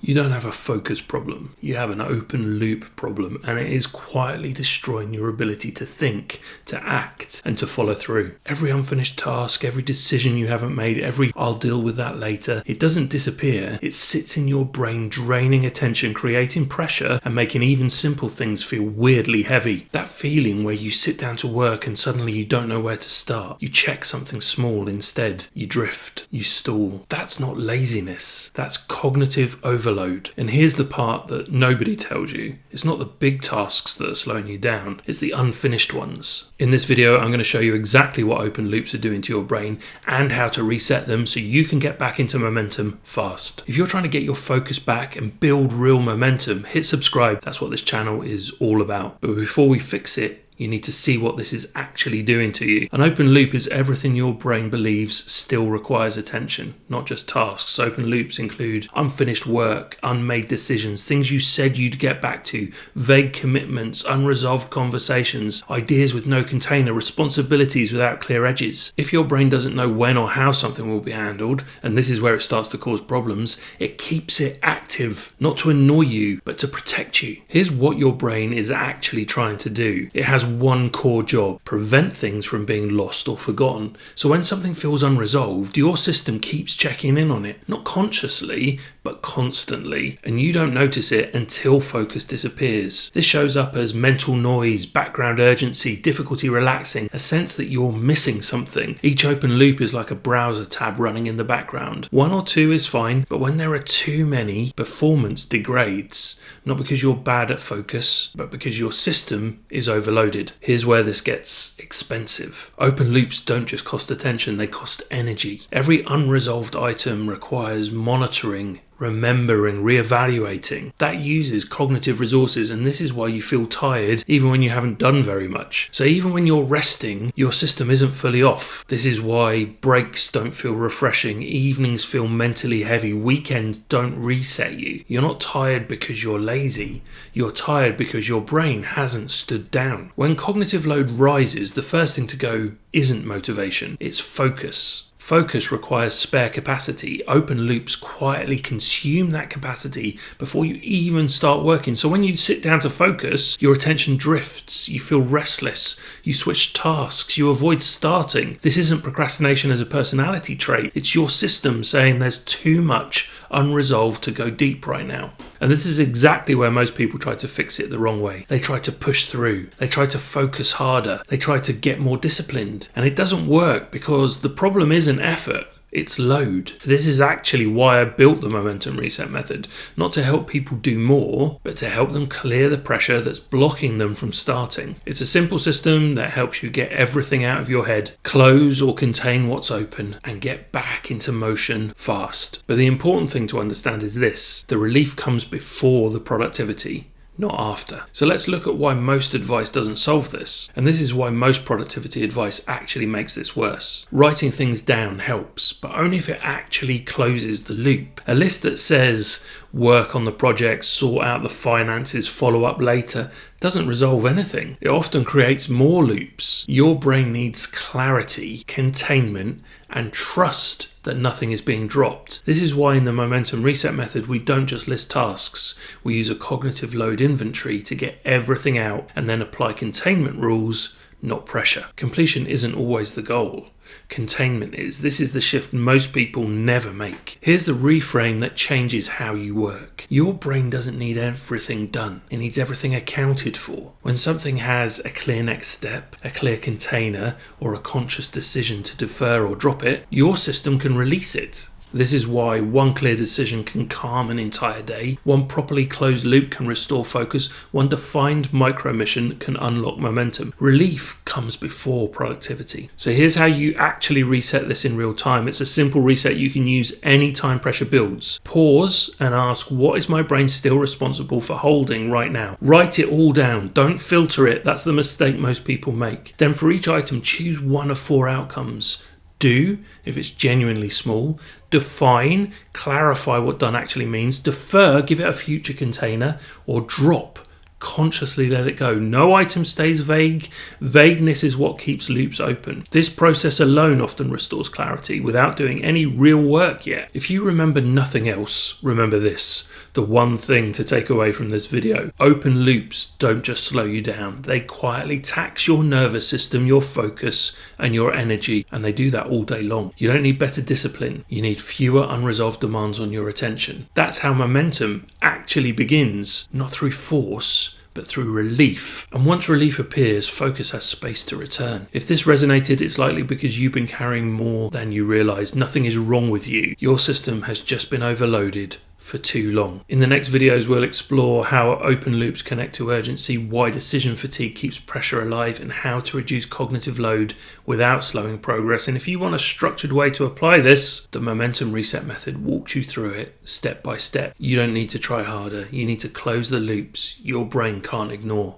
You don't have a focus problem. You have an open loop problem, and it is quietly destroying your ability to think, to act, and to follow through. Every unfinished task, every decision you haven't made, every "I'll deal with that later," it doesn't disappear. It sits in your brain, draining attention, creating pressure, and making even simple things feel weirdly heavy. That feeling where you sit down to work and suddenly you don't know where to start. You check something small instead. You drift. You stall. That's not laziness. That's cognitive overload. And here's the part that nobody tells you. It's not the big tasks that are slowing you down. It's the unfinished ones. In this video, I'm going to show you exactly what open loops are doing to your brain and how to reset them so you can get back into momentum fast. If you're trying to get your focus back and build real momentum, hit subscribe. That's what this channel is all about. But before we fix it, you need to see what this is actually doing to you. An open loop is everything your brain believes still requires attention, not just tasks. Open loops include unfinished work, unmade decisions, things you said you'd get back to, vague commitments, unresolved conversations, ideas with no container, responsibilities without clear edges. If your brain doesn't know when or how something will be handled, and this is where it starts to cause problems, it keeps it active, not to annoy you, but to protect you. Here's what your brain is actually trying to do. It has one core job: prevent things from being lost or forgotten. So when something feels unresolved, your system keeps checking in on it, not consciously, but constantly, and you don't notice it until focus disappears. This shows up as mental noise, background urgency, difficulty relaxing, a sense that you're missing something. Each open loop is like a browser tab running in the background. One or two is fine, but when there are too many, performance degrades. Not because you're bad at focus, but because your system is overloaded. Here's where this gets expensive. Open loops don't just cost attention, they cost energy. Every unresolved item requires monitoring, remembering, reevaluating. That uses cognitive resources, and this is why you feel tired even when you haven't done very much. So even when you're resting, your system isn't fully off. This is why breaks don't feel refreshing, evenings feel mentally heavy, weekends don't reset you. You're not tired because you're lazy. You're tired because your brain hasn't stood down. When cognitive load rises, the first thing to go isn't motivation, it's focus. Focus requires spare capacity. Open loops quietly consume that capacity before you even start working. So when you sit down to focus, your attention drifts, you feel restless, you switch tasks, you avoid starting. This isn't procrastination as a personality trait. It's your system saying there's too much unresolved to go deep right now. And this is exactly where most people try to fix it the wrong way. They try to push through. They try to focus harder. They try to get more disciplined. And it doesn't work because the problem isn't effort. It's load. This is actually why I built the momentum reset method, not to help people do more, but to help them clear the pressure that's blocking them from starting. It's a simple system that helps you get everything out of your head, close or contain what's open, and get back into motion fast. But the important thing to understand is this: the relief comes before the productivity, not after. So let's look at why most advice doesn't solve this. And this is why most productivity advice actually makes this worse. Writing things down helps, but only if it actually closes the loop. A list that says work on the project, sort out the finances, follow up later, doesn't resolve anything. It often creates more loops. Your brain needs clarity, containment, and trust that nothing is being dropped. This is why in the momentum reset method, we don't just list tasks. We use a cognitive load inventory to get everything out and then apply containment rules, not pressure. Completion isn't always the goal. Containment is. This is the shift most people never make. Here's the reframe that changes how you work. Your brain doesn't need everything done. It needs everything accounted for. When something has a clear next step, a clear container, or a conscious decision to defer or drop it, your system can release it. This is why one clear decision can calm an entire day, one properly closed loop can restore focus, one defined micro mission can unlock momentum. Relief comes before productivity. So here's how you actually reset this in real time. It's a simple reset you can use anytime pressure builds. Pause and ask, what is my brain still responsible for holding right now? Write it all down. Don't filter it. That's the mistake most people make. Then for each item, choose one of 4 outcomes. Do, if it's genuinely small. Define, clarify what done actually means. Defer, give it a future container. Or drop, consciously let it go. No item stays vague. Vagueness is what keeps loops open. This process alone often restores clarity without doing any real work yet. If you remember nothing else, remember this. The one thing to take away from this video: open loops don't just slow you down, they quietly tax your nervous system, your focus and your energy, and they do that all day long. You don't need better discipline, you need fewer unresolved demands on your attention. That's how momentum actually begins, not through force, but through relief. And once relief appears, focus has space to return. If this resonated, it's likely because you've been carrying more than you realize. Nothing is wrong with you. Your system has just been overloaded for too long. In the next videos, we'll explore how open loops connect to urgency, why decision fatigue keeps pressure alive, and how to reduce cognitive load without slowing progress. And if you want a structured way to apply this, the Momentum Reset method walks you through it step by step. You don't need to try harder. You need to close the loops your brain can't ignore.